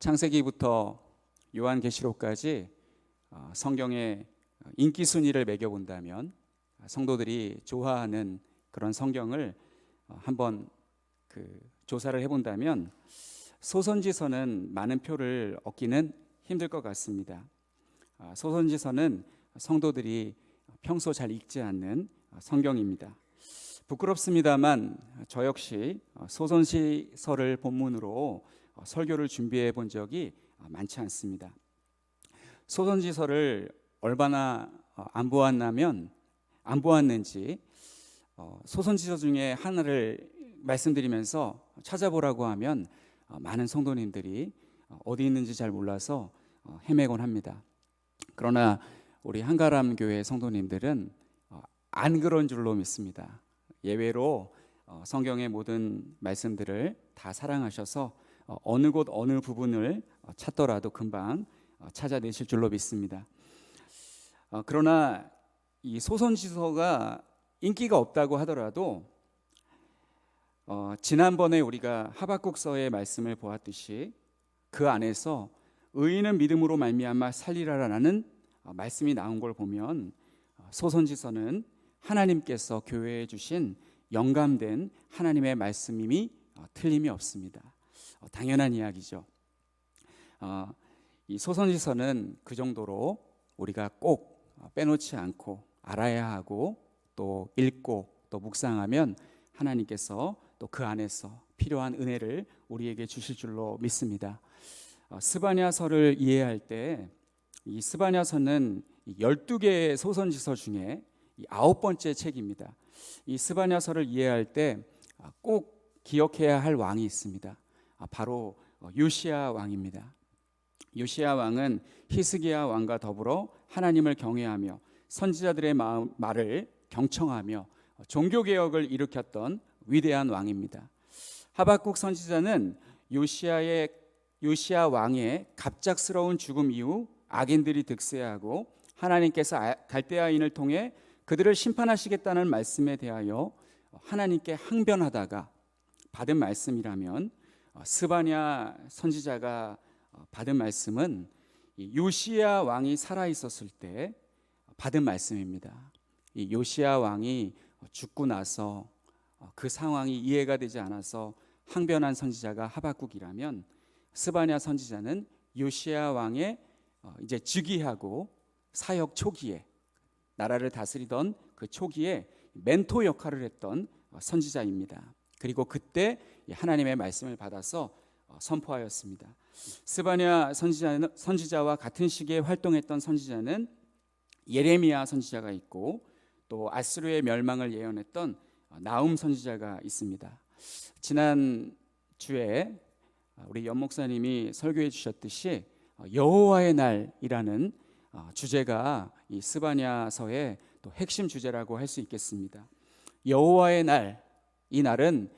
창세기부터 요한계시록까지 성경의 인기 순위를 매겨본다면 성도들이 좋아하는 그런 성경을 한번 조사를 해본다면 소선지서는 많은 표를 얻기는 힘들 것 같습니다. 소선지서는 성도들이 평소 잘 읽지 않는 성경입니다. 부끄럽습니다만 저 역시 소선지서를 본문으로 설교를 준비해 본 적이 많지 않습니다. 소선지서를 얼마나 안 보았는지 소선지서 중에 하나를 말씀드리면서 찾아보라고 하면 많은 성도님들이 어디 있는지 잘 몰라서 헤매곤 합니다. 그러나 우리 한가람 교회 성도님들은 안 그런 줄로 믿습니다. 예외로 성경의 모든 말씀들을 다 사랑하셔서 어느 곳 어느 부분을 찾더라도 금방 찾아내실 줄로 믿습니다. 그러나 이 소선지서가 인기가 없다고 하더라도 지난번에 우리가 하박국서의 말씀을 보았듯이 그 안에서 의인은 믿음으로 말미암아 살리라라는 말씀이 나온 걸 보면 소선지서는 하나님께서 교회에 주신 영감된 하나님의 말씀임이 틀림이 없습니다. 당연한 이야기죠. 이 소선지서는 그 정도로 우리가 꼭 빼놓지 않고 알아야 하고 또 읽고 또 묵상하면 하나님께서 또 그 안에서 필요한 은혜를 우리에게 주실 줄로 믿습니다. 스바냐서를 이해할 때 이 스바냐서는 12개의 소선지서 중에 9번째 책입니다. 이 스바냐서를 이해할 때 꼭 기억해야 할 왕이 있습니다. 바로 요시야 왕입니다. 요시야 왕은 히스기야 왕과 더불어 하나님을 경외하며 선지자들의 말을 경청하며 종교개혁을 일으켰던 위대한 왕입니다. 하박국 선지자는 요시야 왕의 갑작스러운 죽음 이후 악인들이 득세하고 하나님께서 갈대아인을 통해 그들을 심판하시겠다는 말씀에 대하여 하나님께 항변하다가 받은 말씀이라면 스바냐 선지자가 받은 말씀은 요시야 왕이 살아 있었을 때 받은 말씀입니다. 이 요시야 왕이 죽고 나서 그 상황이 이해가 되지 않아서 항변한 선지자가 하박국이라면 스바냐 선지자는 요시야 왕의 이제 즉위하고 사역 초기에 나라를 다스리던 그 초기에 멘토 역할을 했던 선지자입니다. 그리고 그때 하나님의 말씀을 받아서 선포하였습니다. 스바냐 선지자와 같은 시기에 활동했던 선지자는 예레미야 선지자가 있고 또 아스루의 멸망을 예언했던 나훔 선지자가 있습니다. 지난 주에 우리 연 목사님이 설교해 주셨듯이 여호와의 날이라는 주제가 이 스바냐서의 또 핵심 주제라고 할 수 있겠습니다. 여호와의 날, 이 날은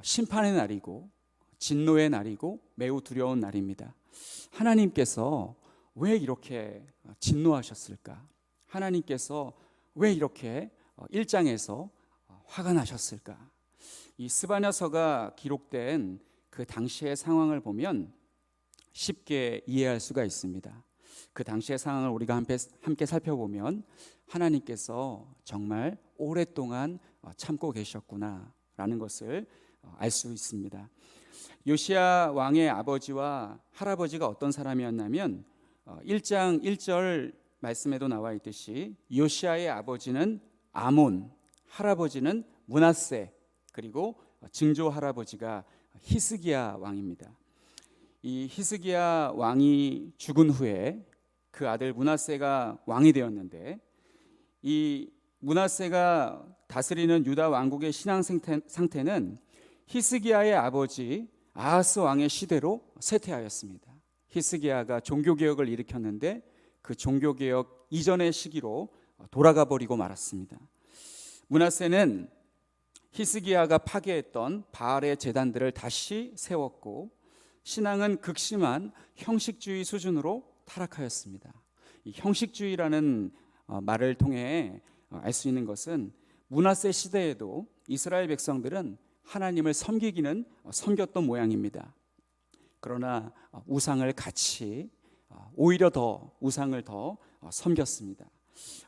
심판의 날이고 진노의 날이고 매우 두려운 날입니다. 하나님께서 왜 이렇게 진노하셨을까? 하나님께서 왜 이렇게 1장에서 화가 나셨을까? 이 스바냐서가 기록된 그 당시의 상황을 보면 쉽게 이해할 수가 있습니다. 그 당시의 상황을 우리가 함께 살펴보면 하나님께서 정말 오랫동안 참고 계셨구나라는 것을 알 수 있습니다. 요시야 왕의 아버지와 할아버지가 어떤 사람이었냐면 1장 1절 말씀에도 나와 있듯이 요시야의 아버지는 아몬, 할아버지는 므낫세, 그리고 증조 할아버지가 히스기야 왕입니다. 이 히스기야 왕이 죽은 후에 그 아들 므낫세가 왕이 되었는데 이 므낫세가 다스리는 유다 왕국의 신앙 상태는 히스기야의 아버지 아하스 왕의 시대로 쇠퇴하였습니다. 히스기야가 종교개혁을 일으켰는데 그 종교개혁 이전의 시기로 돌아가 버리고 말았습니다. 므낫세는 히스기야가 파괴했던 바알의 제단들을 다시 세웠고 신앙은 극심한 형식주의 수준으로 타락하였습니다. 이 형식주의라는 말을 통해 알 수 있는 것은 므낫세 시대에도 이스라엘 백성들은 하나님을 섬기기는 섬겼던 모양입니다. 그러나 우상을 같이 오히려 더 우상을 더 섬겼습니다.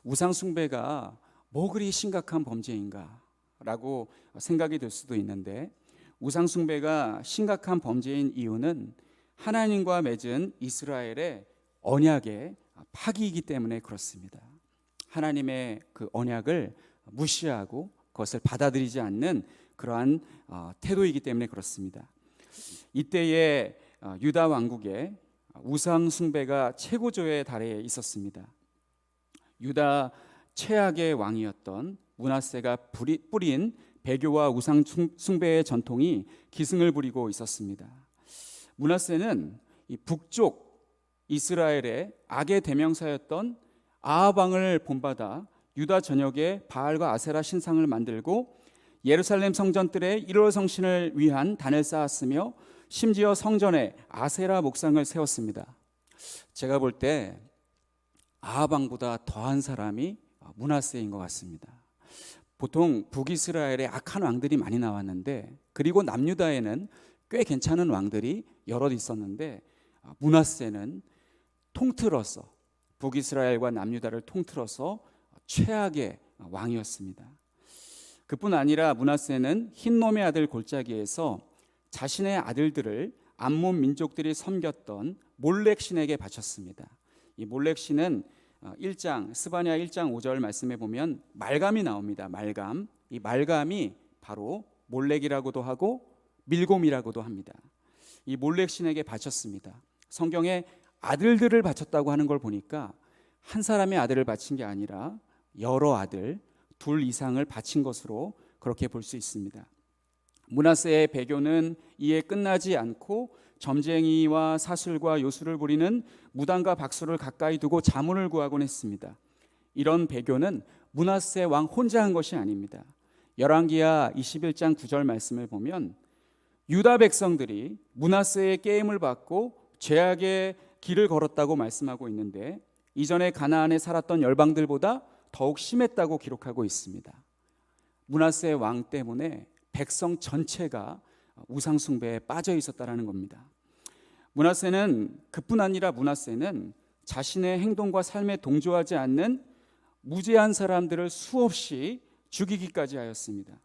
우상 숭배가 뭐 그리 심각한 범죄인가라고 생각이 들 수도 있는데, 우상 숭배가 심각한 범죄인 이유는 하나님과 맺은 이스라엘의 언약의 파기이기 때문에 그렇습니다. 하나님의 그 언약을 무시하고 그것을 받아들이지 않는 그러한 태도이기 때문에 그렇습니다. 이때의 유다 왕국의 우상 숭배가 최고조에 달해 있었습니다. 유다 최악의 왕이었던 므낫세가 뿌린 배교와 우상 숭배의 전통이 기승을 부리고 있었습니다. 므낫세는 이 북쪽 이스라엘의 악의 대명사였던 아합 왕을 본받아 유다 전역에 바알과 아세라 신상을 만들고 예루살렘 성전들의 1월 성신을 위한 단을 쌓았으며 심지어 성전에 아세라 목상을 세웠습니다. 제가 볼 때 아합 왕보다 더한 사람이 므낫세인 것 같습니다. 보통 북이스라엘에 악한 왕들이 많이 나왔는데, 그리고 남유다에는 꽤 괜찮은 왕들이 여럿 있었는데, 므낫세는 통틀어서 북이스라엘과 남유다를 통틀어서 최악의 왕이었습니다. 그뿐 아니라 므낫세는 흰놈의 아들 골짜기에서 자신의 아들들을 암몬 민족들이 섬겼던 몰렉 신에게 바쳤습니다. 이 몰렉 신은 스바냐 1장 5절 말씀에 보면 말감이 나옵니다. 말감. 이 말감이 바로 몰렉이라고도 하고 밀곰이라고도 합니다. 이 몰렉 신에게 바쳤습니다. 성경에 아들들을 바쳤다고 하는 걸 보니까 한 사람의 아들을 바친 게 아니라 여러 아들, 둘 이상을 바친 것으로 그렇게 볼 수 있습니다. 므낫세의 배교는 이에 끝나지 않고 점쟁이와 사술과 요술을 부리는 무당과 박수를 가까이 두고 자문을 구하곤 했습니다. 이런 배교는 므낫세 왕 혼자 한 것이 아닙니다. 열왕기하 21장 9절 말씀을 보면 유다 백성들이 므낫세의 게임을 받고 죄악의 길을 걸었다고 말씀하고 있는데, 이전에 가나안에 살았던 열방들보다 더욱 심했다고 기록하고 있습니다. 므낫세 왕 때문에 백성 전체가 우상 숭배에 빠져 있었다라는 겁니다. 그뿐 아니라 므낫세는 자신의 행동과 삶에 동조하지 않는 무죄한 사람들을 수없이 죽이기까지 하였습니다.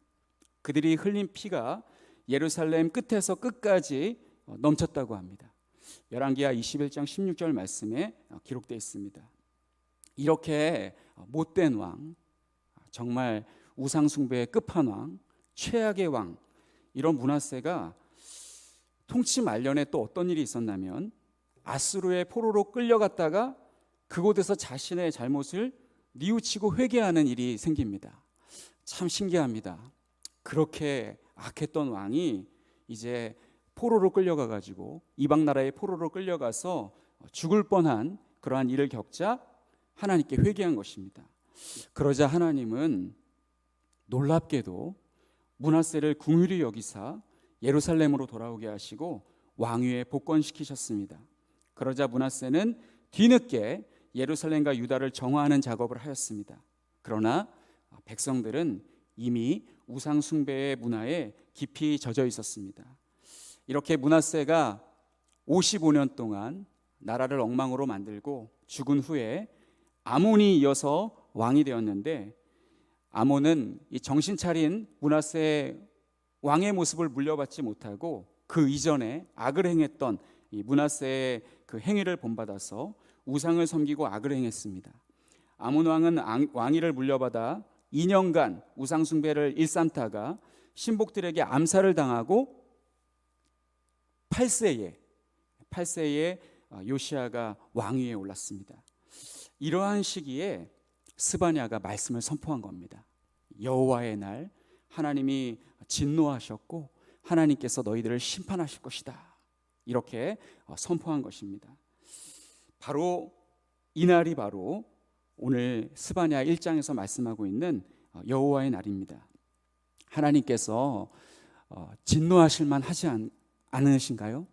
그들이 흘린 피가 예루살렘 끝에서 끝까지 넘쳤다고 합니다. 열왕기하 21장 16절 말씀에 기록되어 있습니다. 이렇게 못된 왕, 정말 우상 숭배의 끝판왕, 최악의 왕, 이런 므낫세가 통치 말년에 또 어떤 일이 있었냐면 아수르의 포로로 끌려갔다가 그곳에서 자신의 잘못을 뉘우치고 회개하는 일이 생깁니다. 참 신기합니다. 그렇게 악했던 왕이 이제 포로로 끌려가가지고 이방 나라의 포로로 끌려가서 죽을 뻔한 그러한 일을 겪자 하나님께 회개한 것입니다. 그러자 하나님은 놀랍게도 므낫세를 긍휼히 여기사 예루살렘으로 돌아오게 하시고 왕위에 복권시키셨습니다. 그러자 므낫세는 뒤늦게 예루살렘과 유다를 정화하는 작업을 하였습니다. 그러나 백성들은 이미 우상 숭배의 문화에 깊이 젖어 있었습니다. 이렇게 므낫세가 55년 동안 나라를 엉망으로 만들고 죽은 후에 아몬이 이어서 왕이 되었는데, 아몬은 이 정신 차린 므낫세의 왕의 모습을 물려받지 못하고 그 이전에 악을 행했던 이 므낫세의 그 행위를 본받아서 우상을 섬기고 악을 행했습니다. 아몬 왕은 왕위를 물려받아 2년간 우상 숭배를 일삼다가 신복들에게 암살을 당하고 8세에 요시야가 왕위에 올랐습니다. 이러한 시기에 스바냐가 말씀을 선포한 겁니다. 여호와의 날, 하나님이 진노하셨고 하나님께서 너희들을 심판하실 것이다, 이렇게 선포한 것입니다. 바로 이날이 바로 오늘 스바냐 1장에서 말씀하고 있는 여호와의 날입니다. 하나님께서 진노하실 만하지 않으신가요?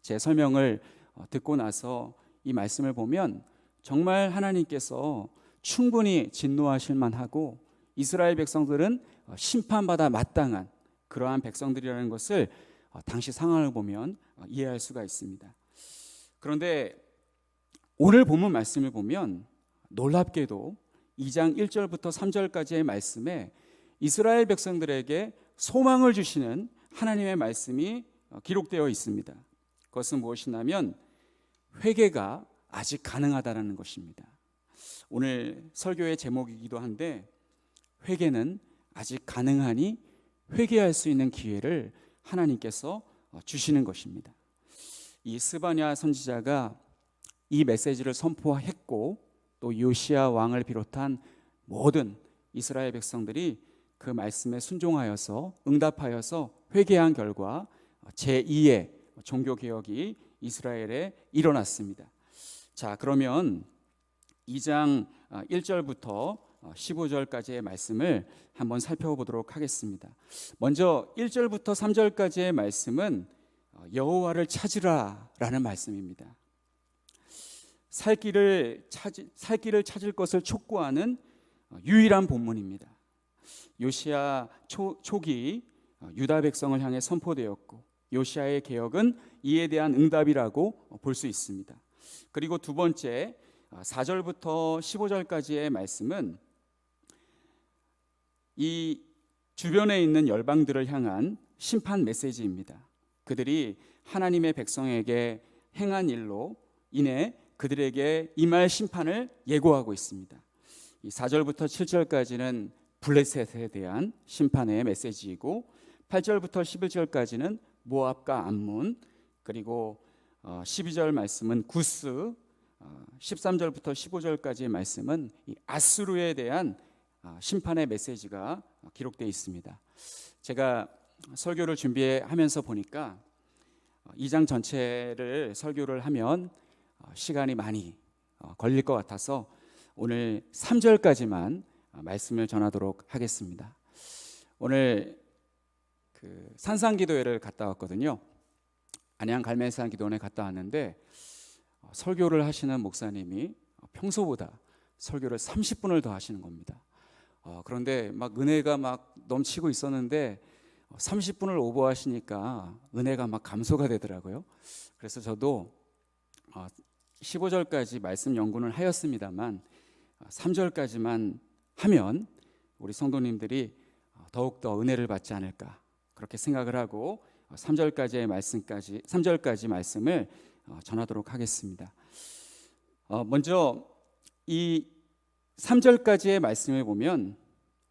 제 설명을 듣고 나서 이 말씀을 보면 정말 하나님께서 충분히 진노하실 만하고 이스라엘 백성들은 심판받아 마땅한 그러한 백성들이라는 것을 당시 상황을 보면 이해할 수가 있습니다. 그런데 오늘 본문 말씀을 보면 놀랍게도 2장 1절부터 3절까지의 말씀에 이스라엘 백성들에게 소망을 주시는 하나님의 말씀이 기록되어 있습니다. 그것은 무엇이냐면 회개가 아직 가능하다는 것입니다. 오늘 설교의 제목이기도 한데 회개는 아직 가능하니 회개할 수 있는 기회를 하나님께서 주시는 것입니다. 이 스바냐 선지자가 이 메시지를 선포했고 또 요시야 왕을 비롯한 모든 이스라엘 백성들이 그 말씀에 순종하여서 응답하여서 회개한 결과 제2의 종교개혁이 이스라엘에 일어났습니다. 자, 그러면 2장 1절부터 15절까지의 말씀을 한번 살펴보도록 하겠습니다. 먼저 1절부터 3절까지의 말씀은 여호와를 찾으라라는 말씀입니다. 살 길을 찾을 것을 촉구하는 유일한 본문입니다. 요시야 초기 유다 백성을 향해 선포되었고 요시야의 개혁은 이에 대한 응답이라고 볼 수 있습니다. 그리고 두 번째 4절부터 15절까지의 말씀은 이 주변에 있는 열방들을 향한 심판 메시지입니다. 그들이 하나님의 백성에게 행한 일로 인해 그들에게 임할 심판을 예고하고 있습니다. 이 4절부터 7절까지는 블레셋에 대한 심판의 메시지이고 8절부터 11절까지는 모압과 암몬, 그리고 12절 말씀은 구스, 13절부터 15절까지의 말씀은 이 아수르에 대한 심판의 메시지가 기록되어 있습니다. 제가 설교를 준비하면서 보니까 2장 전체를 설교를 하면 시간이 많이 걸릴 것 같아서 오늘 3절까지만 말씀을 전하도록 하겠습니다. 오늘 그 산상기도회를 갔다 왔거든요. 안양 갈매산 기도원에 갔다 왔는데 설교를 하시는 목사님이 평소보다 설교를 30분을 더 하시는 겁니다. 그런데 막 은혜가 막 넘치고 있었는데 30분을 오버하시니까 은혜가 막 감소가 되더라고요. 그래서 저도 15절까지 말씀 연구는 하였습니다만 3절까지만 하면 우리 성도님들이 더욱더 은혜를 받지 않을까 그렇게 생각을 하고 3절까지의 말씀까지 3절까지 말씀을 전하도록 하겠습니다. 먼저 이 3절까지의 말씀을 보면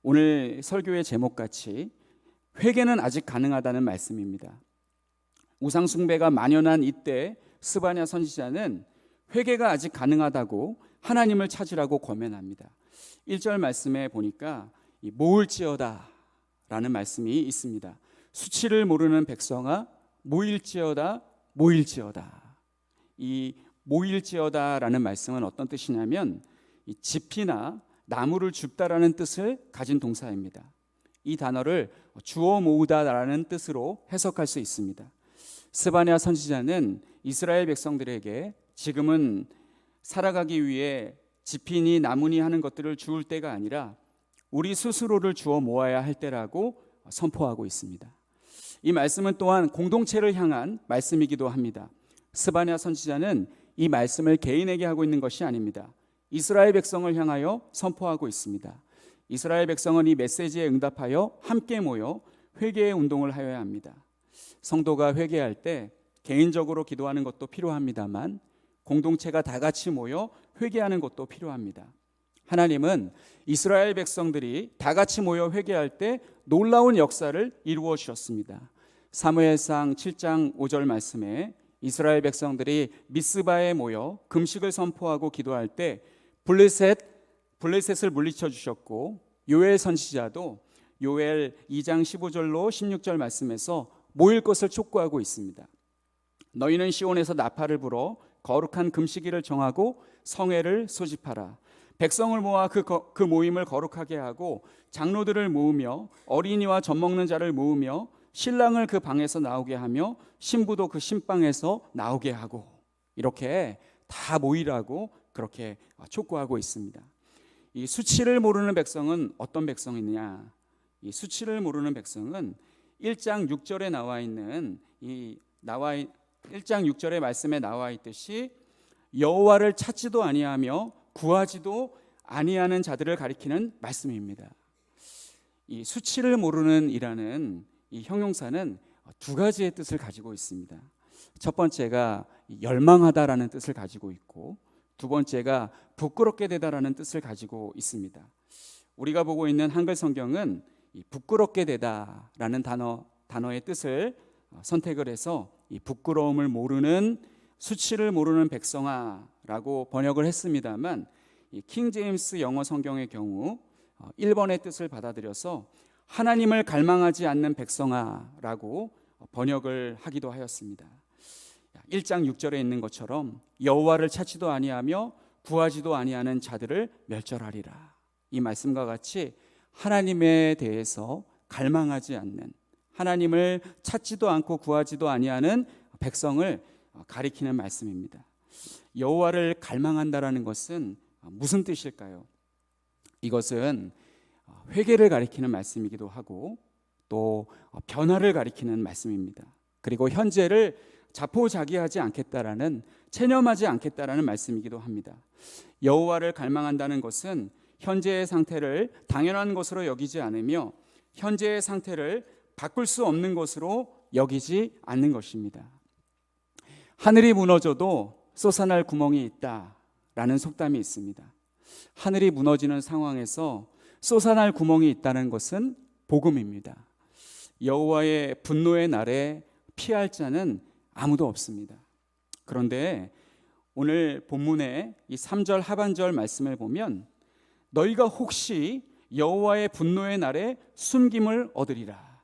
오늘 설교의 제목같이 회개는 아직 가능하다는 말씀입니다. 우상 숭배가 만연한 이때 스바냐 선지자는 회개가 아직 가능하다고 하나님을 찾으라고 권면합니다. 1절 말씀에 보니까 모을지어다 라는 말씀이 있습니다. 수치를 모르는 백성아 모일지어다 모일지어다. 이 모일지어다 라는 말씀은 어떤 뜻이냐면 이 짚이나 나무를 줍다라는 뜻을 가진 동사입니다. 이 단어를 주워 모으다라는 뜻으로 해석할 수 있습니다. 스바냐 선지자는 이스라엘 백성들에게 지금은 살아가기 위해 짚이니 나무니 하는 것들을 주울 때가 아니라 우리 스스로를 주워 모아야 할 때라고 선포하고 있습니다. 이 말씀은 또한 공동체를 향한 말씀이기도 합니다. 스바냐 선지자는 이 말씀을 개인에게 하고 있는 것이 아닙니다. 이스라엘 백성을 향하여 선포하고 있습니다. 이스라엘 백성은 이 메시지에 응답하여 함께 모여 회개의 운동을 하여야 합니다. 성도가 회개할 때 개인적으로 기도하는 것도 필요합니다만 공동체가 다 같이 모여 회개하는 것도 필요합니다. 하나님은 이스라엘 백성들이 다 같이 모여 회개할 때 놀라운 역사를 이루어 주셨습니다. 사무엘상 7장 5절 말씀에 이스라엘 백성들이 미스바에 모여 금식을 선포하고 기도할 때 블레셋을 물리쳐 주셨고 요엘 선지자도 요엘 2장 15절로 16절 말씀에서 모일 것을 촉구하고 있습니다. 너희는 시온에서 나팔을 불어 거룩한 금식일을 정하고 성회를 소집하라. 백성을 모아 그 모임을 거룩하게 하고 장로들을 모으며 어린이와 젖 먹는 자를 모으며 신랑을 그 방에서 나오게 하며 신부도 그 신방에서 나오게 하고 이렇게 다 모이라고 그렇게 촉구하고 있습니다. 이 수치를 모르는 백성은 어떤 백성이냐? 이 수치를 모르는 백성은 1장 6절에 나와 있는 1장 6절의 말씀에 나와 있듯이 여호와를 찾지도 아니하며 구하지도 아니하는 자들을 가리키는 말씀입니다. 이 수치를 모르는 이라는 이 형용사는 두 가지의 뜻을 가지고 있습니다. 첫 번째가 열망하다라는 뜻을 가지고 있고, 두 번째가 부끄럽게 되다라는 뜻을 가지고 있습니다. 우리가 보고 있는 한글 성경은 이 부끄럽게 되다라는 단어의 뜻을 선택을 해서 이 부끄러움을 모르는, 수치를 모르는 백성아라고 번역을 했습니다만, 이 킹 제임스 영어 성경의 경우 1번의 뜻을 받아들여서 하나님을 갈망하지 않는 백성아라고 번역을 하기도 하였습니다. 1장 6절에 있는 것처럼 여호와를 찾지도 아니하며 구하지도 아니하는 자들을 멸절하리라. 이 말씀과 같이 하나님에 대해서 갈망하지 않는, 하나님을 찾지도 않고 구하지도 아니하는 백성을 가리키는 말씀입니다. 여호와를 갈망한다라는 것은 무슨 뜻일까요? 이것은 회개를 가리키는 말씀이기도 하고 또 변화를 가리키는 말씀입니다. 그리고 현재를 자포자기하지 않겠다라는, 체념하지 않겠다라는 말씀이기도 합니다. 여호와를 갈망한다는 것은 현재의 상태를 당연한 것으로 여기지 않으며 현재의 상태를 바꿀 수 없는 것으로 여기지 않는 것입니다. 하늘이 무너져도 솟아날 구멍이 있다라는 속담이 있습니다. 하늘이 무너지는 상황에서 솟아날 구멍이 있다는 것은 복음입니다. 여호와의 분노의 날에 피할 자는 아무도 없습니다. 그런데 오늘 본문의 이 3절 하반절 말씀을 보면 너희가 혹시 여호와의 분노의 날에 숨김을 얻으리라,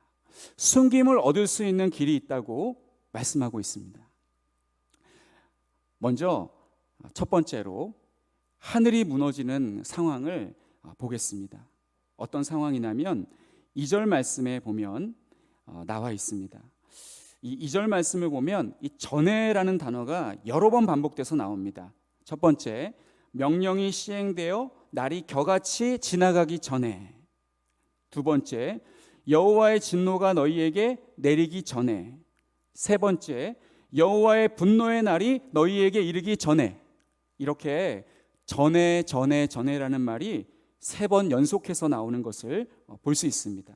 숨김을 얻을 수 있는 길이 있다고 말씀하고 있습니다. 먼저 첫 번째로 하늘이 무너지는 상황을 보겠습니다. 어떤 상황이냐면 2절 말씀에 보면 나와 있습니다. 이 2절 말씀을 보면 이 전에라는 단어가 여러 번 반복돼서 나옵니다. 첫 번째, 명령이 시행되어 날이 겨같이 지나가기 전에. 두 번째, 여호와의 진노가 너희에게 내리기 전에. 세 번째, 여호와의 분노의 날이 너희에게 이르기 전에. 이렇게 전에라는 말이 3번 연속해서 나오는 것을 볼 수 있습니다.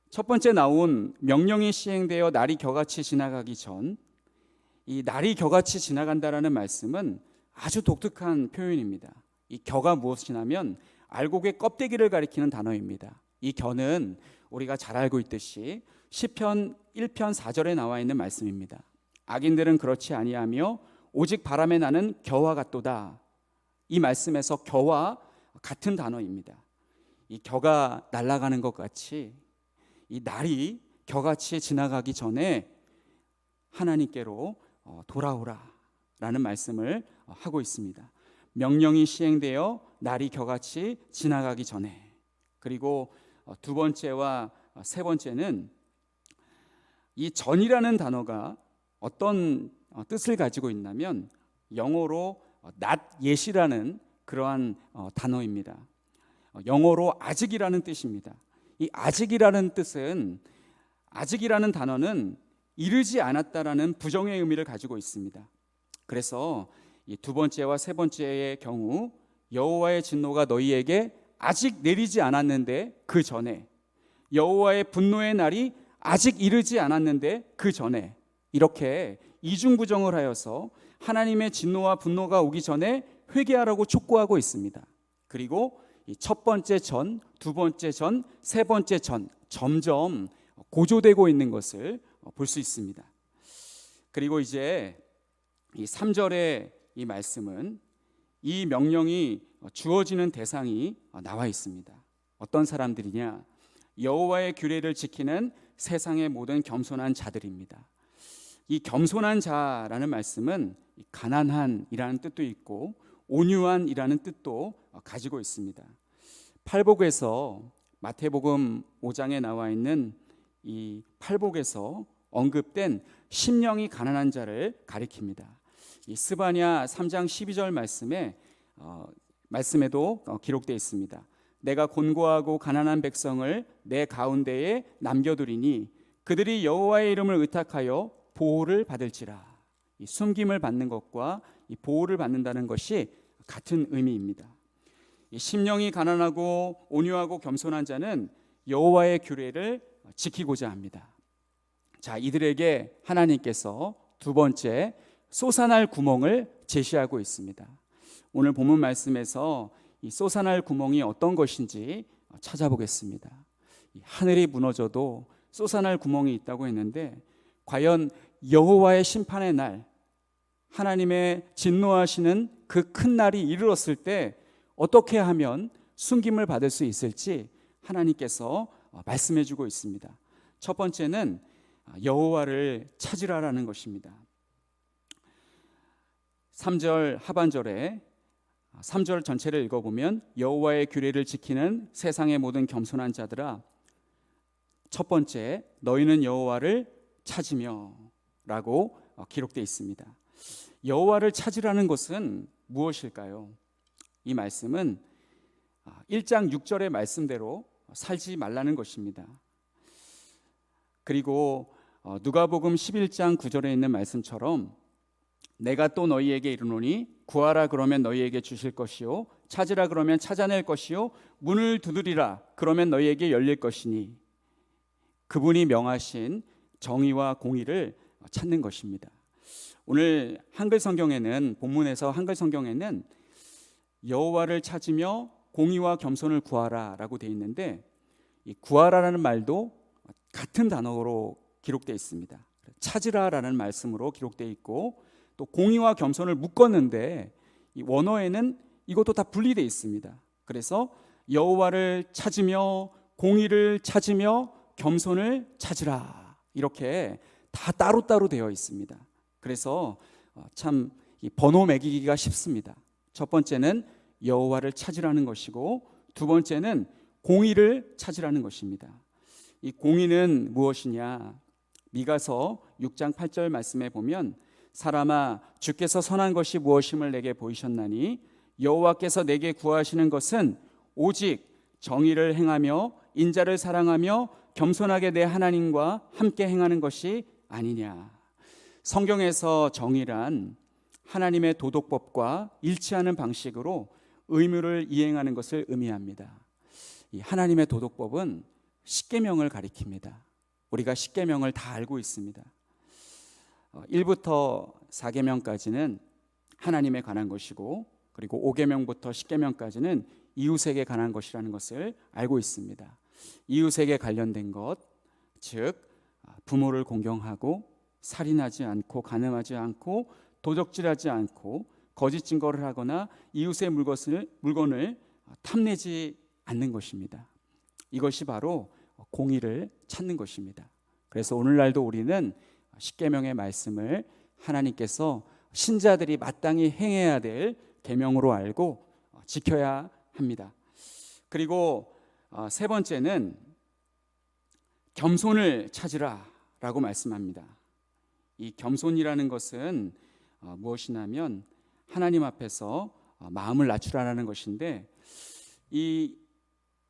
첫 번째 나온 명령이 시행되어 날이 겨같이 지나가기 전, 이 날이 겨같이 지나간다라는 말씀은 아주 독특한 표현입니다. 이 겨가 무엇이냐면 알곡의 껍데기를 가리키는 단어입니다. 이 겨는 우리가 잘 알고 있듯이 시편 1편 4절에 나와 있는 말씀입니다. 악인들은 그렇지 아니하며 오직 바람에 나는 겨와 같도다. 이 말씀에서 겨와 같은 단어입니다. 이 겨가 날아가는 것 같이 이 날이 겨같이 지나가기 전에 하나님께로 돌아오라라는 말씀을 하고 있습니다. 명령이 시행되어 날이 겨같이 지나가기 전에. 그리고 두 번째와 세 번째는 이 전이라는 단어가 어떤 뜻을 가지고 있냐면 영어로 not yet이라는 그러한 단어입니다. 영어로 아직이라는 뜻입니다. 이 아직이라는 뜻은, 아직이라는 단어는 이르지 않았다라는 부정의 의미를 가지고 있습니다. 그래서 이 두 번째와 세 번째의 경우 여호와의 진노가 너희에게 아직 내리지 않았는데 그 전에, 여호와의 분노의 날이 아직 이르지 않았는데 그 전에, 이렇게 이중부정을 하여서 하나님의 진노와 분노가 오기 전에 회개하라고 촉구하고 있습니다. 그리고 이 첫 번째 전, 두 번째 전, 세 번째 전 점점 고조되고 있는 것을 볼 수 있습니다. 그리고 이제 이 3절의 이 말씀은 이 명령이 주어지는 대상이 나와 있습니다. 어떤 사람들이냐? 여호와의 규례를 지키는 세상의 모든 겸손한 자들입니다. 이 겸손한 자라는 말씀은 가난한이라는 뜻도 있고 온유한이라는 뜻도 가지고 있습니다. 팔복에서, 마태복음 5장에 나와 있는 이 팔복에서 언급된 심령이 가난한 자를 가리킵니다. 이 스바냐 3장 12절 말씀에도 기록되어 있습니다. 내가 곤고하고 가난한 백성을 내 가운데에 남겨두리니 그들이 여호와의 이름을 의탁하여 보호를 받을지라. 이 숨김을 받는 것과 이 보호를 받는다는 것이 같은 의미입니다. 이 심령이 가난하고 온유하고 겸손한 자는 여호와의 규례를 지키고자 합니다. 자, 이들에게 하나님께서 두 번째 솟아날 구멍을 제시하고 있습니다. 오늘 본문 말씀에서 이 솟아날 구멍이 어떤 것인지 찾아보겠습니다. 하늘이 무너져도 솟아날 구멍이 있다고 했는데, 과연 여호와의 심판의 날, 하나님의 진노하시는 그 큰 날이 이르렀을 때 어떻게 하면 숨김을 받을 수 있을지 하나님께서 말씀해 주고 있습니다. 첫 번째는 여호와를 찾으라라는 것입니다. 3절 하반절에 3절 전체를 읽어보면 여호와의 규례를 지키는 세상의 모든 겸손한 자들아, 첫 번째 너희는 여호와를 찾으며 라고 기록되어 있습니다. 여호와를 찾으라는 것은 무엇일까요? 이 말씀은 1장 6절의 말씀대로 살지 말라는 것입니다. 그리고 누가복음 11장 9절에 있는 말씀처럼 내가 또 너희에게 이르노니 구하라 그러면 너희에게 주실 것이요 찾으라 그러면 찾아낼 것이요 문을 두드리라 그러면 너희에게 열릴 것이니, 그분이 명하신 정의와 공의를 찾는 것입니다. 오늘 한글 성경에는, 본문에서 한글 성경에는 여호와를 찾으며 공의와 겸손을 구하라 라고 되어 있는데, 이 구하라라는 말도 같은 단어로 기록되어 있습니다. 찾으라라는 말씀으로 기록되어 있고, 또 공의와 겸손을 묶었는데 이 원어에는 이것도 다 분리되어 있습니다. 그래서 여호와를 찾으며 공의를 찾으며 겸손을 찾으라, 이렇게 다 따로따로 되어 있습니다. 그래서 참 번호 매기기가 쉽습니다. 첫 번째는 여호와를 찾으라는 것이고, 두 번째는 공의를 찾으라는 것입니다. 이 공의는 무엇이냐? 미가서 6장 8절 말씀에 보면 사람아 주께서 선한 것이 무엇임을 내게 보이셨나니 여호와께서 내게 구하시는 것은 오직 정의를 행하며 인자를 사랑하며 겸손하게 내 하나님과 함께 행하는 것이 아니냐. 성경에서 정의란 하나님의 도덕법과 일치하는 방식으로 의무를 이행하는 것을 의미합니다. 이 하나님의 도덕법은 십계명을 가리킵니다. 우리가 십계명을 다 알고 있습니다. 1부터 4계명까지는 하나님에 관한 것이고, 그리고 5계명부터 10계명까지는 이웃에게 관한 것이라는 것을 알고 있습니다. 이웃에게 관련된 것, 즉 부모를 공경하고 살인하지 않고 간음하지 않고 도적질하지 않고 거짓 증거를 하거나 이웃의 물건을 탐내지 않는 것입니다. 이것이 바로 공의를 찾는 것입니다. 그래서 오늘날도 우리는 십계명의 말씀을 하나님께서 신자들이 마땅히 행해야 될 계명으로 알고 지켜야 합니다. 그리고 세 번째는 겸손을 찾으라라고 말씀합니다. 이 겸손이라는 것은 무엇이냐면 하나님 앞에서 마음을 낮추라는 것인데, 이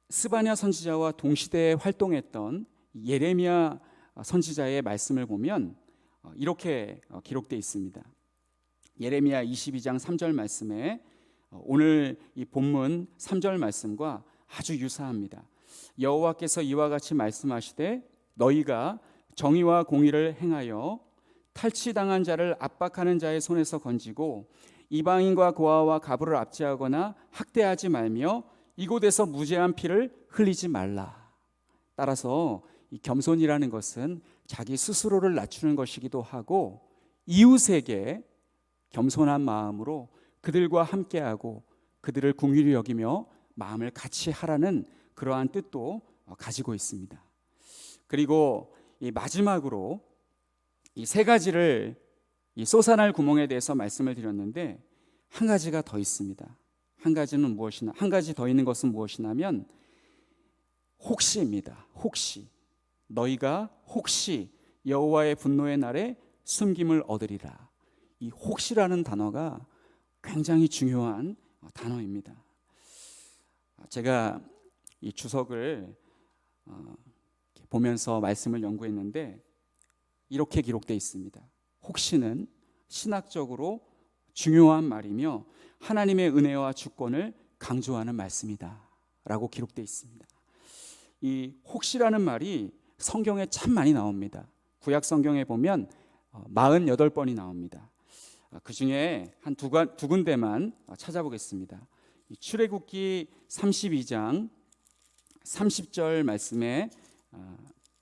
스바냐 선지자와 동시대에 활동했던 예레미야 선지자의 말씀을 보면 이렇게 기록되어 있습니다. 예레미야 22장 3절 말씀에 오늘 이 본문 3절 말씀과 아주 유사합니다. 여호와께서 이와 같이 말씀하시되 너희가 정의와 공의를 행하여 탈취당한 자를 압박하는 자의 손에서 건지고 이방인과 고아와 가부를 압제하거나 학대하지 말며 이곳에서 무죄한 피를 흘리지 말라. 따라서 이 겸손이라는 것은 자기 스스로를 낮추는 것이기도 하고, 이웃에게 겸손한 마음으로 그들과 함께하고 그들을 긍휼히 여기며 마음을 같이 하라는 그러한 뜻도 가지고 있습니다. 그리고 이 마지막으로 이 세 가지를, 이 솟아날 구멍에 대해서 말씀을 드렸는데, 한 가지가 더 있습니다. 한 가지 더 있는 것은 무엇이냐면 혹시입니다. 혹시 너희가 혹시 여호와의 분노의 날에 숨김을 얻으리라. 이 혹시라는 단어가 굉장히 중요한 단어입니다. 제가 이 주석을 보면서 말씀을 연구했는데 이렇게 기록되어 있습니다. 혹시는 신학적으로 중요한 말이며 하나님의 은혜와 주권을 강조하는 말씀이다 라고 기록되어 있습니다. 이 혹시라는 말이 성경에 참 많이 나옵니다. 구약 성경에 보면 48번이 나옵니다. 그 중에 한 두 군데만 찾아보겠습니다. 출애굽기 32장 30절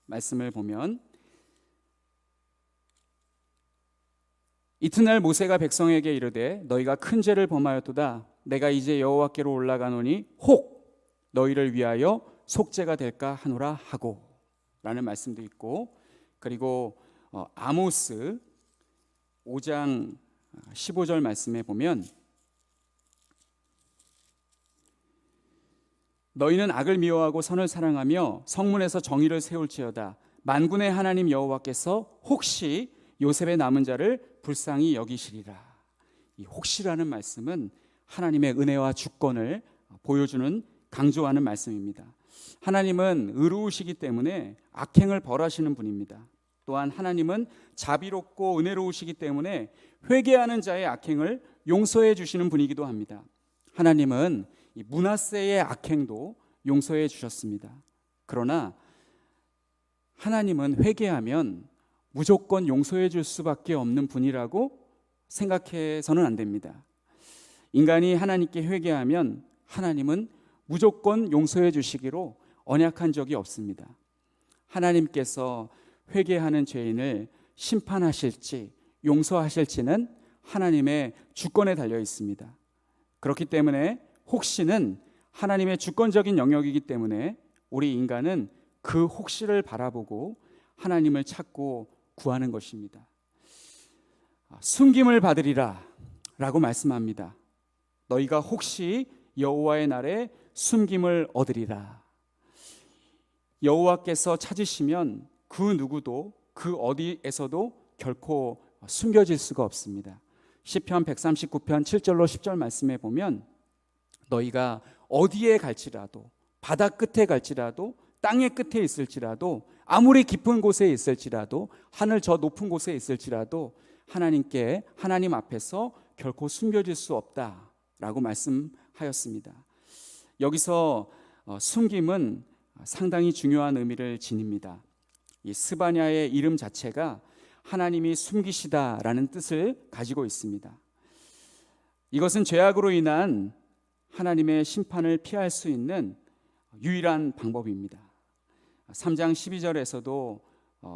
말씀을 보면 이튿날 모세가 백성에게 이르되 너희가 큰 죄를 범하였도다. 내가 이제 여호와께로 올라가노니 혹 너희를 위하여 속죄가 될까 하노라 하고 라는 말씀도 있고, 그리고 아모스 5장 15절 말씀에 보면 너희는 악을 미워하고 선을 사랑하며 성문에서 정의를 세울지어다. 만군의 하나님 여호와께서 혹시 요셉의 남은 자를 불쌍히 여기시리라. 이 혹시라는 말씀은 하나님의 은혜와 주권을 보여주는 강조하는 말씀입니다. 하나님은 의로우시기 때문에 악행을 벌하시는 분입니다. 또한 하나님은 자비롭고 은혜로우시기 때문에 회개하는 자의 악행을 용서해 주시는 분이기도 합니다. 하나님은 이 므낫세의 악행도 용서해 주셨습니다. 그러나 하나님은 회개하면 무조건 용서해 줄 수밖에 없는 분이라고 생각해서는 안 됩니다. 인간이 하나님께 회개하면 하나님은 무조건 용서해 주시기로 언약한 적이 없습니다. 하나님께서 회개하는 죄인을 심판하실지 용서하실지는 하나님의 주권에 달려 있습니다. 그렇기 때문에 혹시는 하나님의 주권적인 영역이기 때문에 우리 인간은 그 혹시를 바라보고 하나님을 찾고 구하는 것입니다. 숨김을 받으리라 라고 말씀합니다. 너희가 혹시 여호와의 날에 숨김을 얻으리라. 여호와께서 찾으시면 그 누구도 그 어디에서도 결코 숨겨질 수가 없습니다. 시편 139편 7절로 10절 말씀에 보면 너희가 어디에 갈지라도 바다 끝에 갈지라도 땅의 끝에 있을지라도 아무리 깊은 곳에 있을지라도 하늘 저 높은 곳에 있을지라도 하나님 앞에서 결코 숨겨질 수 없다라고 말씀하였습니다. 여기서 숨김은 상당히 중요한 의미를 지닙니다. 이 스바냐의 이름 자체가 하나님이 숨기시다라는 뜻을 가지고 있습니다. 이것은 죄악으로 인한 하나님의 심판을 피할 수 있는 유일한 방법입니다. 3장 12절에서도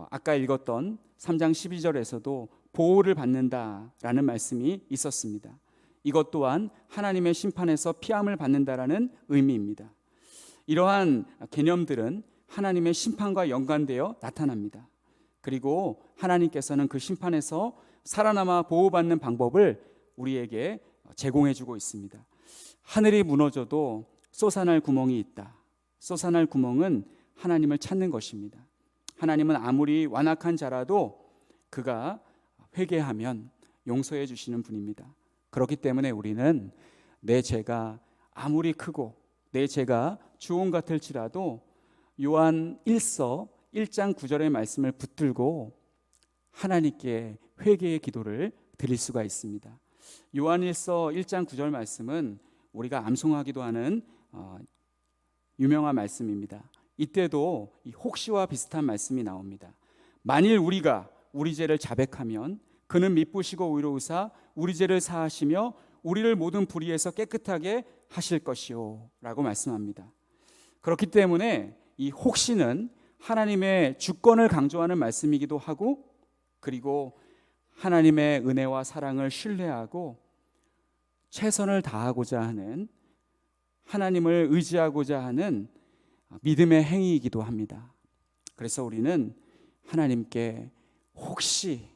아까 읽었던 3장 12절에서도 보호를 받는다라는 말씀이 있었습니다. 이것 또한 하나님의 심판에서 피함을 받는다라는 의미입니다. 이러한 개념들은 하나님의 심판과 연관되어 나타납니다. 그리고 하나님께서는 그 심판에서 살아남아 보호받는 방법을 우리에게 제공해주고 있습니다. 하늘이 무너져도 솟아날 구멍이 있다. 솟아날 구멍은 하나님을 찾는 것입니다. 하나님은 아무리 완악한 자라도 그가 회개하면 용서해 주시는 분입니다. 그렇기 때문에 우리는 내 죄가 아무리 크고 내 죄가 주홍 같을지라도 요한 1서 1장 9절의 말씀을 붙들고 하나님께 회개의 기도를 드릴 수가 있습니다. 요한 1서 1장 9절 말씀은 우리가 암송하기도 하는 유명한 말씀입니다. 이때도 이 혹시와 비슷한 말씀이 나옵니다. 만일 우리가 우리 죄를 자백하면 그는 미쁘시고 의로우사 우리 죄를 사하시며 우리를 모든 불의에서 깨끗하게 하실 것이요 라고 말씀합니다. 그렇기 때문에 이 혹시는 하나님의 주권을 강조하는 말씀이기도 하고, 그리고 하나님의 은혜와 사랑을 신뢰하고 최선을 다하고자 하는, 하나님을 의지하고자 하는 믿음의 행위이기도 합니다. 그래서 우리는 하나님께 혹시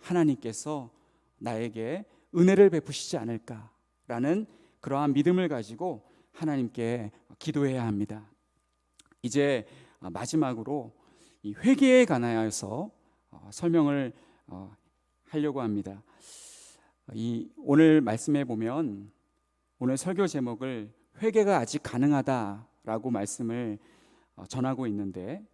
하나님께서 나에게 은혜를 베푸시지 않을까라는 그러한 믿음을 가지고 하나님께 기도해야 합니다. 이제 마지막으로 이 회개에 관하여서 설명을 하려고 합니다. 오늘 말씀에 보면 오늘 설교 제목을 회개가 아직 가능하다라고 말씀을 전하고 있는데,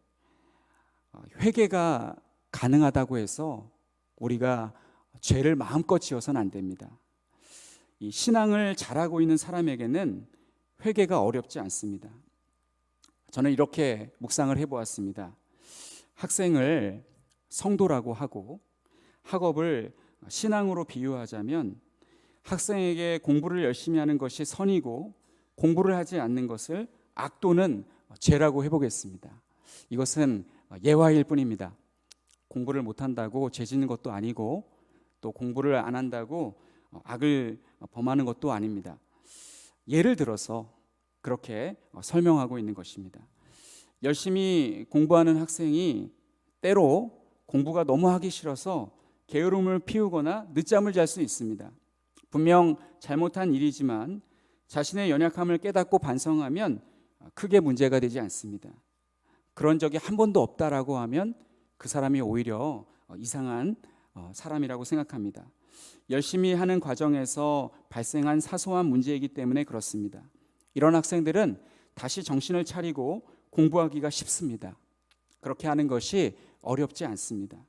회개가 가능하다고 해서 우리가 죄를 마음껏 지어서는 안 됩니다. 이 신앙을 잘하고 있는 사람에게는 회개가 어렵지 않습니다. 저는 이렇게 묵상을 해보았습니다. 학생을 성도라고 하고 학업을 신앙으로 비유하자면 학생에게 공부를 열심히 하는 것이 선이고 공부를 하지 않는 것을 악도는 죄라고 해보겠습니다. 이것은 예화일 뿐입니다. 공부를 못한다고 죄 짓는 것도 아니고 또 공부를 안 한다고 악을 범하는 것도 아닙니다. 예를 들어서 그렇게 설명하고 있는 것입니다. 열심히 공부하는 학생이 때로 공부가 너무 하기 싫어서 게으름을 피우거나 늦잠을 잘 수 있습니다. 분명 잘못한 일이지만 자신의 연약함을 깨닫고 반성하면 크게 문제가 되지 않습니다. 그런 적이 한 번도 없다라고 하면 그 사람이 오히려 이상한 사람이라고 생각합니다. 열심히 하는 과정에서 발생한 사소한 문제이기 때문에 그렇습니다. 이런 학생들은 다시 정신을 차리고 공부하기가 쉽습니다. 그렇게 하는 것이 어렵지 않습니다.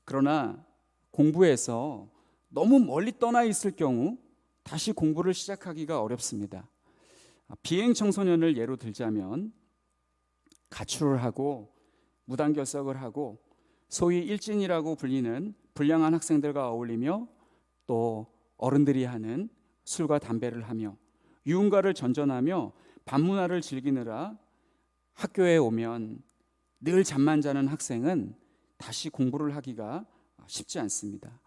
그러나 공부에서 너무 멀리 떠나 있을 경우 다시 공부를 시작하기가 어렵습니다. 비행 청소년을 예로 들자면 가출을 하고 무단결석을 하고 소위 일진이라고 불리는 불량한 학생들과 어울리며 또 어른들이 하는 술과 담배를 하며 유흥가를 전전하며 밤문화를 즐기느라 학교에 오면 늘 잠만 자는 학생은 다시 공부를 하기가 쉽지 않습니다.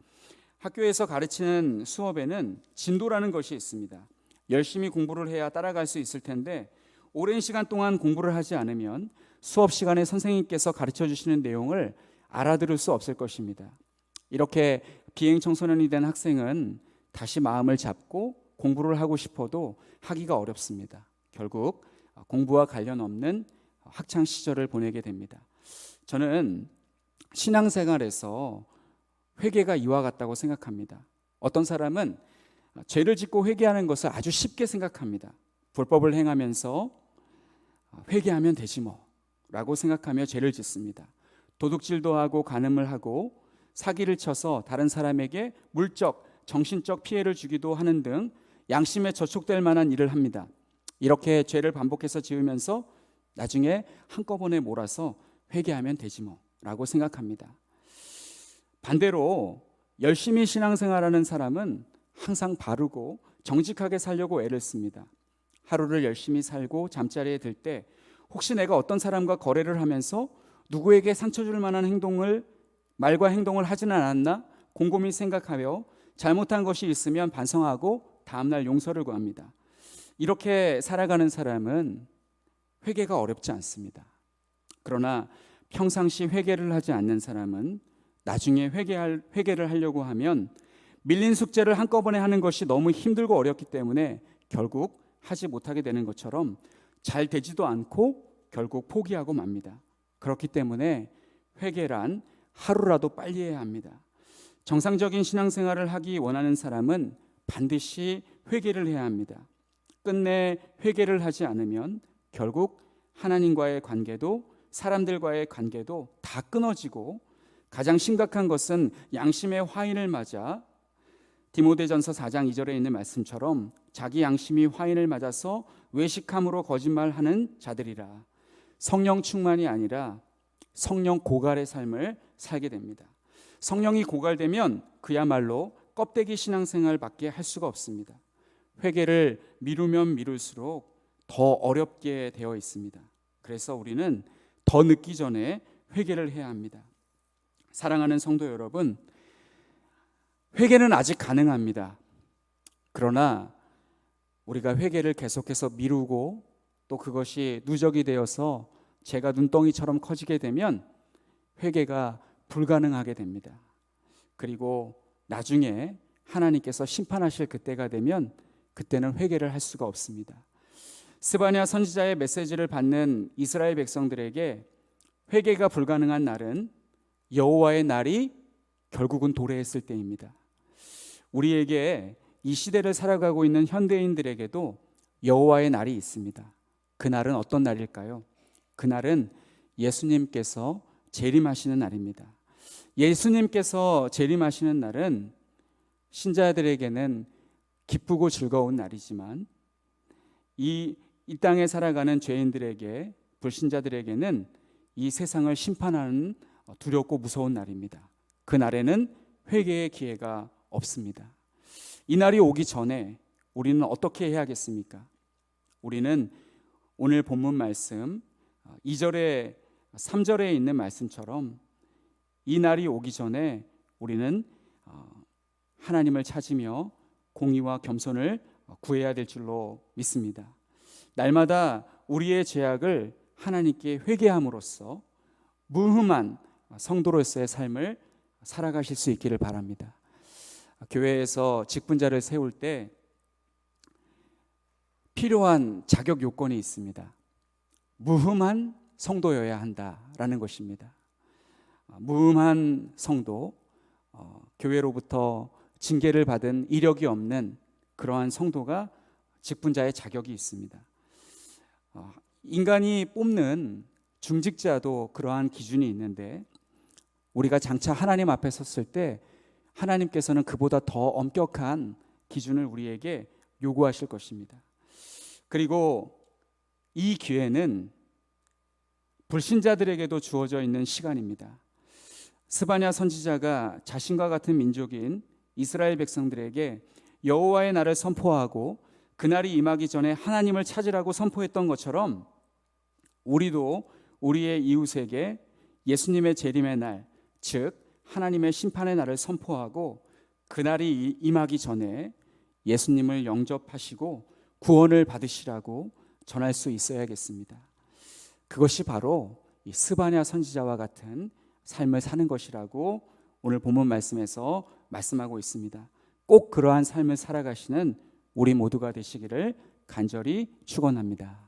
학교에서 가르치는 수업에는 진도라는 것이 있습니다. 열심히 공부를 해야 따라갈 수 있을 텐데 오랜 시간 동안 공부를 하지 않으면 수업 시간에 선생님께서 가르쳐 주시는 내용을 알아들을 수 없을 것입니다. 이렇게 비행 청소년이 된 학생은 다시 마음을 잡고 공부를 하고 싶어도 하기가 어렵습니다. 결국 공부와 관련 없는 학창 시절을 보내게 됩니다. 저는 신앙생활에서 회개가 이와 같다고 생각합니다. 어떤 사람은 죄를 짓고 회개하는 것을 아주 쉽게 생각합니다. 불법을 행하면서 회개하면 되지 뭐 라고 생각하며 죄를 짓습니다. 도둑질도 하고 간음을 하고 사기를 쳐서 다른 사람에게 물적, 정신적 피해를 주기도 하는 등 양심에 저촉될 만한 일을 합니다. 이렇게 죄를 반복해서 지으면서 나중에 한꺼번에 몰아서 회개하면 되지 뭐 라고 생각합니다. 반대로 열심히 신앙생활하는 사람은 항상 바르고 정직하게 살려고 애를 씁니다. 하루를 열심히 살고 잠자리에 들 때 혹시 내가 어떤 사람과 거래를 하면서 누구에게 상처 줄 만한 말과 행동을 하지는 않았나 곰곰이 생각하며 잘못한 것이 있으면 반성하고 다음날 용서를 구합니다. 이렇게 살아가는 사람은 회개가 어렵지 않습니다. 그러나 평상시 회개를 하지 않는 사람은 나중에 회개를 하려고 하면 밀린 숙제를 한꺼번에 하는 것이 너무 힘들고 어렵기 때문에 결국 하지 못하게 되는 것처럼 잘 되지도 않고 결국 포기하고 맙니다. 그렇기 때문에 회개란 하루라도 빨리 해야 합니다. 정상적인 신앙생활을 하기 원하는 사람은 반드시 회개를 해야 합니다. 끝내 회개를 하지 않으면 결국 하나님과의 관계도 사람들과의 관계도 다 끊어지고 가장 심각한 것은 양심의 화인을 맞아 디모데전서 4장 2절에 있는 말씀처럼 자기 양심이 화인을 맞아서 외식함으로 거짓말하는 자들이라 성령 충만이 아니라 성령 고갈의 삶을 살게 됩니다. 성령이 고갈되면 그야말로 껍데기 신앙생활밖에 할 수가 없습니다. 회개를 미루면 미룰수록 더 어렵게 되어 있습니다. 그래서 우리는 더 늦기 전에 회개를 해야 합니다. 사랑하는 성도 여러분, 회개는 아직 가능합니다. 그러나 우리가 회개를 계속해서 미루고 또 그것이 누적이 되어서 죄가 눈덩이처럼 커지게 되면 회개가 불가능하게 됩니다. 그리고 나중에 하나님께서 심판하실 그때가 되면 그때는 회개를 할 수가 없습니다. 스바냐 선지자의 메시지를 받는 이스라엘 백성들에게 회개가 불가능한 날은 여호와의 날이 결국은 도래했을 때입니다. 우리에게 이 시대를 살아가고 있는 현대인들에게도 여호와의 날이 있습니다. 그날은 어떤 날일까요? 그날은 예수님께서 재림하시는 날입니다. 예수님께서 재림하시는 날은 신자들에게는 기쁘고 즐거운 날이지만 이 땅에 살아가는 죄인들에게, 불신자들에게는 이 세상을 심판하는 두렵고 무서운 날입니다. 그 날에는 회개의 기회가 없습니다. 이 날이 오기 전에 우리는 어떻게 해야겠습니까? 우리는 오늘 본문 말씀 2절에 3절에 있는 말씀처럼 이 날이 오기 전에 우리는 하나님을 찾으며 공의와 겸손을 구해야 될 줄로 믿습니다. 날마다 우리의 죄악을 하나님께 회개함으로써 무흠한 성도로서의 삶을 살아가실 수 있기를 바랍니다. 교회에서 직분자를 세울 때 필요한 자격 요건이 있습니다. 무흠한 성도여야 한다라는 것입니다. 무흠한 성도, 교회로부터 징계를 받은 이력이 없는 그러한 성도가 직분자의 자격이 있습니다. 인간이 뽑는 중직자도 그러한 기준이 있는데 우리가 장차 하나님 앞에 섰을 때 하나님께서는 그보다 더 엄격한 기준을 우리에게 요구하실 것입니다. 그리고 이 기회는 불신자들에게도 주어져 있는 시간입니다. 스바냐 선지자가 자신과 같은 민족인 이스라엘 백성들에게 여호와의 날을 선포하고 그날이 임하기 전에 하나님을 찾으라고 선포했던 것처럼 우리도 우리의 이웃에게 예수님의 재림의 날, 즉 하나님의 심판의 날을 선포하고 그날이 임하기 전에 예수님을 영접하시고 구원을 받으시라고 전할 수 있어야겠습니다. 그것이 바로 이 스바냐 선지자와 같은 삶을 사는 것이라고 오늘 본문 말씀에서 말씀하고 있습니다. 꼭 그러한 삶을 살아가시는 우리 모두가 되시기를 간절히 축원합니다.